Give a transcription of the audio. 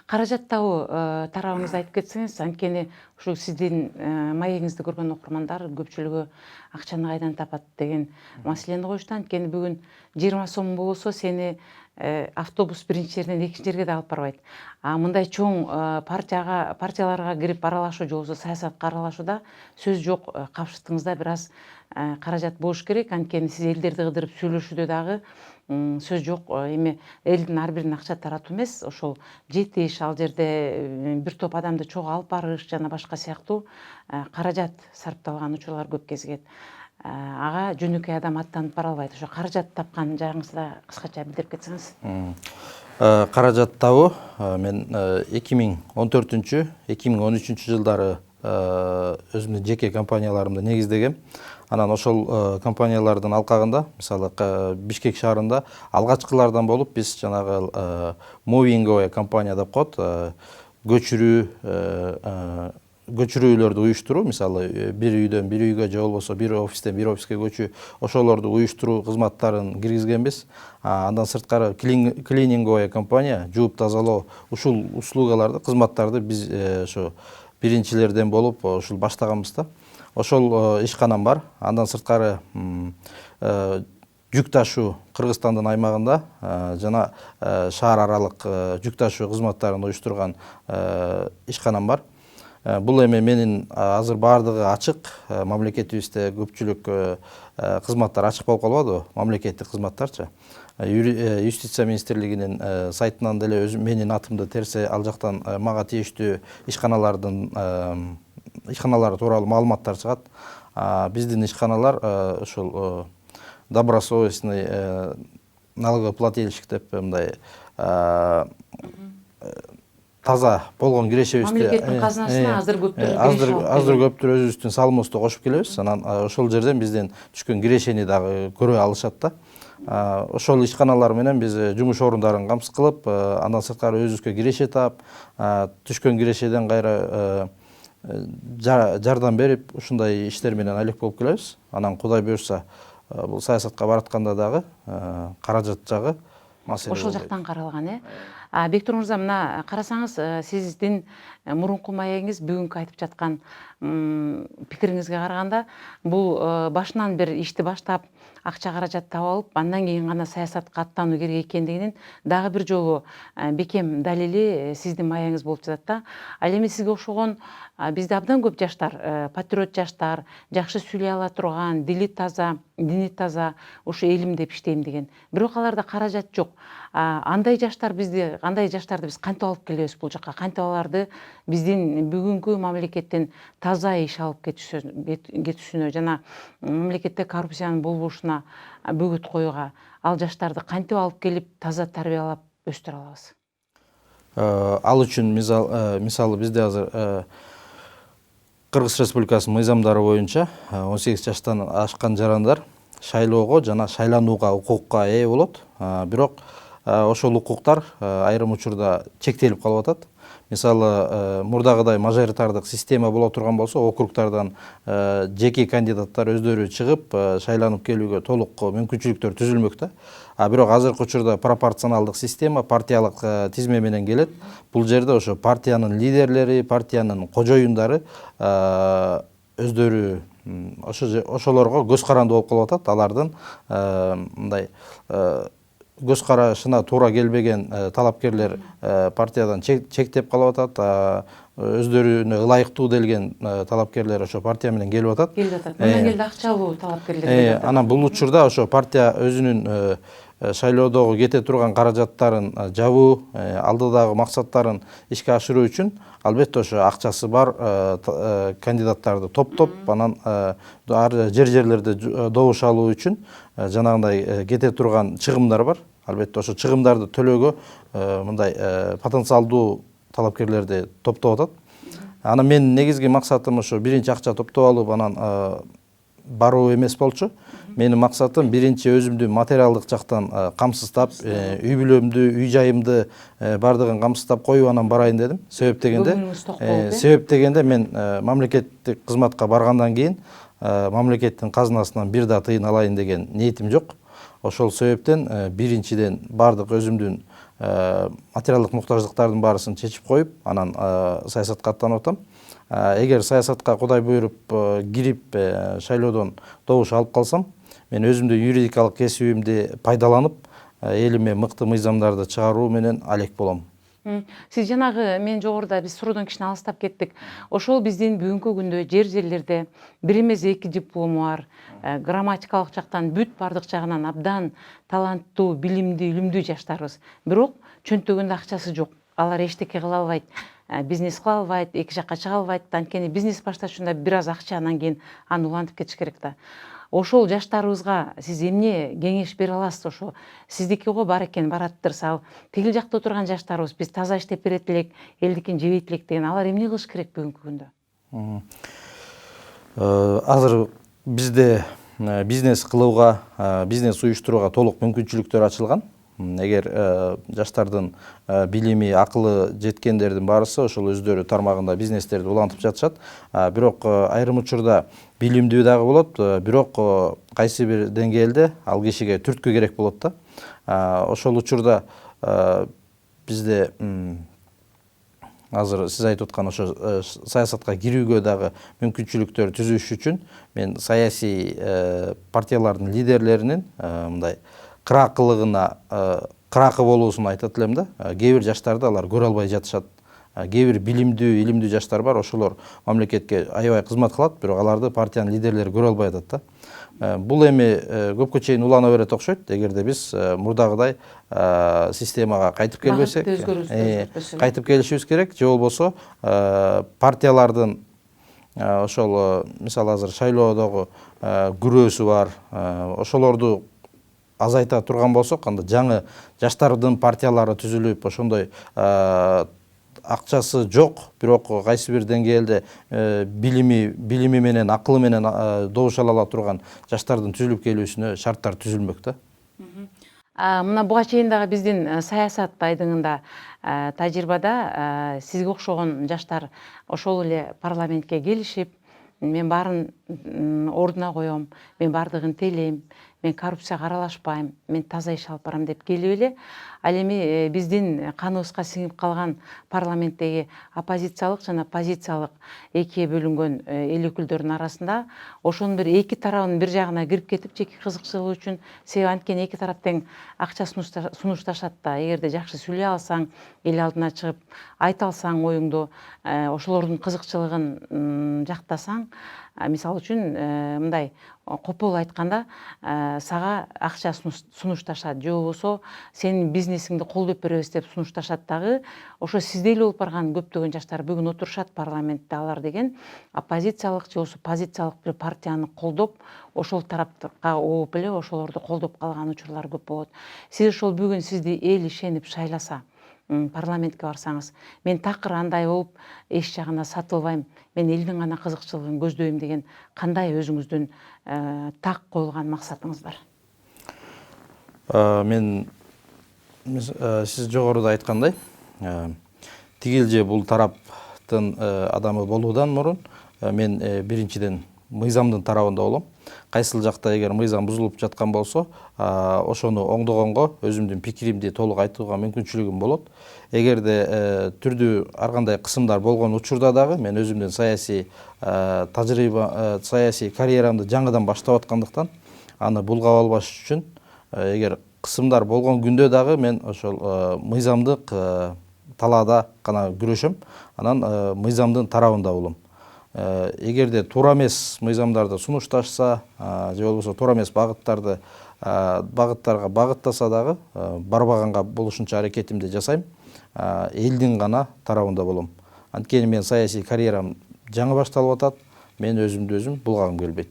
Каражат табуу тарабыңызды айтып кетсеңиз, анткени ушу сиздин маегиңизди көргөн окурмандар көпчүлүгү акчаны кайдан тапат деген маселени коюшту. Анткени бүгүн 20 сом болсо сени автобус биринчи жерден экинчи жерге да алып барбайт. А мындай чоң партияларга кирип аралашуу же болбосо саясатка аралашууда сөз жок, капшыктыгыңызда бир аз каражат болуш керек. Анткени сиз элдерди кыдырып сүйлөшүүдө дагы сөз жок. Эми элдин ар бирин акча таратуу эмес, ошол жетиш, ал жерде бир топ адамды чогуу алып барыш жана башка сыяктуу каражат сарпталган учурлар көп кезигет. Ага жөнөкөй адам аттанып бара албайт. Ошо каражат тапкан жагыңызды кыскача билдирип кетсеңиз. Каражат табуу мен 2014-2013 жылдары өзүмдүн жеке компанияларымды негиздегем. Анан ошол компаниялардын алкагында, мисалы Бишкек шаарында алгачкылардан болуп биз жанагы Moving компания деп коет, көчүрүүлөрдү уюштуруу, мисалы бир үйдөн бир үйгө же болбосо бир офистен бир офиске көчүү, ошолорду уюштуруу кызматтарын киргизгенбиз. Андан сырткары Cleaning компания жууп тазалоо ушул услугаларды, кызматтарды биз ошо биринчилерден болуп ушул баштаганбыз да. Ошол ишканам бар. Андан сырткары жүк ташуу Кыргызстандын аймагында жана шаар аралык жүк ташуу кызматтарын уюштурган ишканам бар. Бул эми менин азыр баардыгы ачык, мамлекетибизде көпчүлүк кызматтар ачык болуп калбадыбы, мамлекеттик кызматтарчы. Юстиция министрлигинин сайтынан деле менин атымды терсе, ал жактан мага тийиштүү ишканалар тууралуу маалыматтар чыгат. Биздин ишканалар ушул добросовестный налогоплательщик деп мындай таза болгон кирешебизди мамлекеттин казынасына азыр көптөр өзүбүздүн салымыбызды кошуп келебиз. Анан ошол жерден бизден түшкөн кирешени дагы көрө алышат да. Ошол ишканалар менен биз жумуш орундарын камсыз кылып, андан сырткары өзүбүзгө киреше таап, түшкөн кирешеден кайра жардам берип, ушундай иштер менен алек болуп келебиз. Анан Кудай буюрса, бул саясатка баратканда дагы каражат жагы маселе ошол жактан каралган, Бектур мырза, мына карасаңыз, сиздин мурунку маегиңиз бүгүнкү айтып жаткан пикириңизге караганда, бул башынан бир ишти баштап, акча каражат таап алып, андан кийин гана саясатка аттануу керек экендигинин дагы бир жолу бекем далили сиздин маегиңиз болуп жатат да. Ал эми сизге окшогон бизде абдан көп жаштар, патриот жаштар, жакшы сүйлөй ала турган, дили таза, дини таза, ушу элим деп иштейм деген. Бирок аларда каражат жок. Андай жаштарды биз кантип алып келебиз бул жакка? Кантип аларды биздин бүгүнкү мамлекеттен таза иш алып кетүүсүнө жана мамлекетте коррупциянын болбошуна бөгөт коюуга ал жаштарды кантип алып келип таза тарбиялап өстүрө алабыз? Ал үчүн мисалы бизде азыр Кыргыз Республикасынын мыйзамдары боюнча 18 жаштан ашкан жарандар шайлоого жана шайланууга укукка ээ болот. Бирок ошол укуктар айрым учурда чектелип калып атат. Мисалы, мурдагыдай мажоритардык система боло турган болсо, округтардан жеке кандидаттар өздөрү чыгып, шайланып келүүгө толук мүмкүнчүлүктөр түзүлмөк да. Бирок азыркы учурда пропорционалдык система, партиялык тизме менен келет. Бул жерде ошо партиянын лидерлери, партиянын кожоюндары өздөрү ошолорго көз каранды болуп калып атат. Алардын мындай көз карашына туура келбеген талапкерлер партиядан чектеп калып атат. Өздөрүнө ылайыктуу делген талапкерлер ошо партия менен келип атат. Мындан келди акчалуу талапкерлер келип атат. Анан бул учурда ошо партия өзүнүн шайлоодогу кете турган каражаттарын жабуу, алдыдагы максаттарын ишке ашыруу үчүн албетте ошо акчасы бар кандидаттарды топтоп, анан жерлерде добуш алуу үчүн жанагындай кете турган чыгымдар бар. Албетте ошо чыгымдарды төлөөгө мындай потенциалдуу талапкерлерди топтоп атат. Анан менин негизги максатым ошо биринчи акча топтоп алып, анан баруу эмес болчу. Менин максатым биринчи өзүмдү материалдык жактан камсыздап, үй бүлөмдү, үй жайымды бардыгын камсыздап коюп анан барайын дедим. Себеп дегенде мен мамлекеттик кызматка баргандан кийин мамлекеттин казынасынан бир да тыйын алайын деген ниетим жок. Ошол себептен биринчиден бардык өзүмдүн материалдык муктаждыктардын баарысын чечип коюп, анан саясатка аттанып атам. Эгер саясатка Кудай буйруп кирип шайлоодон добуш алып калсам, мен өзүмдүн юридикалык кесибимди пайдаланып, элиме мыкты мыйзамдарды чыгаруу менен алек болом. Сиз жанагы мен жогоруда биз суроодон кичине алыстап кеттик. Ошол биздин бүгүнкү күндө жер-жерлерде бир эмес 2 диплому бар, грамматикалык жактан бүт бардык жагынан абдан таланттуу, билимдүү, илимдүү жаштарыбыз. Бирок чөнтөгүндө акчасы жок. Алар эчтеке кыла албайт, бизнес кыла албайт, эки жакка чыга албайт. Анткени бизнес башташында бир аз акча, анан кийин аны улантып кетиш керек да. Ошол жаштарыбызга сиз эмне кеңеш бере аласыз? Ошо сиздики го бар экен, бараттыр. Ал тигил жакта отурган жаштарыбыз биз таза иштеп берет элек, элдикин жебейт элек деген, алар эмне кылыш керек бүгүнкү күндө? Азыр бизде бизнес кылууга, бизнес уюштурууга толук мүмкүнчүлүктөр ачылган. Эгер жаштардын билими, акылы жеткендердин баарысы ошол өздөрү тармагында бизнестерди улантып жатышат. Бирок айрым учурда билимдүү дагы болот, бирок кайсы бир деңгээлде ал кишиге түрткү керек болот да. Ошол учурда бизде азыр сиз айтып аткан ошо саясатка кирүүгө дагы мүмкүнчүлүктөр түзүш үчүн мен саясий партиялардын лидерлеринин мындай кыракы болуусун айтат элем да. Кээ бир жаштарды алар көрө албай жатышат. Кээ бир билимдүү, илимдүү жаштар бар, ошолор мамлекетке аябай кызмат кылат, бирок аларды партиянын лидерлери көрө албай атат да. Бул эми көпкө чейин улана берет окшойт. Эгерде биз мурдагыдай системага кайтып келбесек, кайтып келишибиз керек. Же болбосо партиялардын ошол мисалы азыр шайлоодогу күрөөсү бар, ошолорду азайта турган болсок, анда жаңы жаштардын партиялары түзүлүп, ошондой акчасы жок, бирок кайсы бир деңгээлде билими менен, акылы менен добуш ала турган жаштардын түзүлүп келүүсүнө шарттар түзүлмөк да. Мына буга чейин дагы биздин саясат айдыңында тажрыйбада сизге окшогон жаштар ошол эле парламентке келишип, мен баарын ордуна коем, мен бардыгын тейлейм, мен коррупцияга аралашпайм, мен таза иш алып барам деп келип эле, ал эми биздин каныбызга сиңип калган парламенттеги оппозициялык жана позициялык экиге бөлүнгөн эл өкүлдөрүнүн арасында ошонун бир эки тарабынын бир жагына кирип кетип жеке кызыкчылыгы үчүн, себеби анткени эки тарап тең акча сунушташат да. Эгерде жакшы сүйлөй алсаң, эл алдына чыгып айта алсаң оюңду, ошолордун кызыкчылыгын жактасаң, мисалы үчүн мындай копол айтканда сага акча сунушташат, же болбосо сенин бизнесиңди колдоп беребиз деп сунушташат дагы. Ошо сиздей эле болуп барган көптөгөн жаштар бүгүн отурушат парламентте. Алар деген оппозициялык же болбосо позициялык бир партияны колдоп, ошол тарапка ооп эле ошолорду колдоп калган учурлар көп болот. Сиз ошол бүгүн сизди эл ишенип шайласа, парламентке барсаңыз, мен такыр андай болуп эч жагына сатылбайм, мен элдин гана кызыкчылыгын көздөйм деген кандай өзүңүздүн так коюлган максатыңыз бар? Мен сиз жогоруда айткандай, тигил же бул тараптын адамы болуудан мурун мен биринчиден мыйзамдын тарабында болом. Кайсыл жакта эгер мыйзам бузулуп жаткан болсо, ошону оңдогонго өзүмдүн пикиримди толук айтууга мүмкүнчүлүгүм болот. Эгерде түрдүү ар кандай кысымдар болгон учурда дагы мен өзүмдүн саясий тажрыйба, саясий карьерамды жаңыдан баштап аткандыктан аны булгап албаш үчүн, эгер кысымдар болгон күндө дагы мен ошол мыйзамдык талаада гана күрөшөм, анан мыйзамдын тарабында болом. Эгерде туура эмес мыйзамдарды сунушташса, же болбосо туура эмес багыттарга багыттаса дагы барбаганга болушунча аракетимди жасайм, элдин гана тарабында болом. Анткени мен саясий карьерам жаңы башталып атат, мен өзүмдү өзүм булгагым келбейт.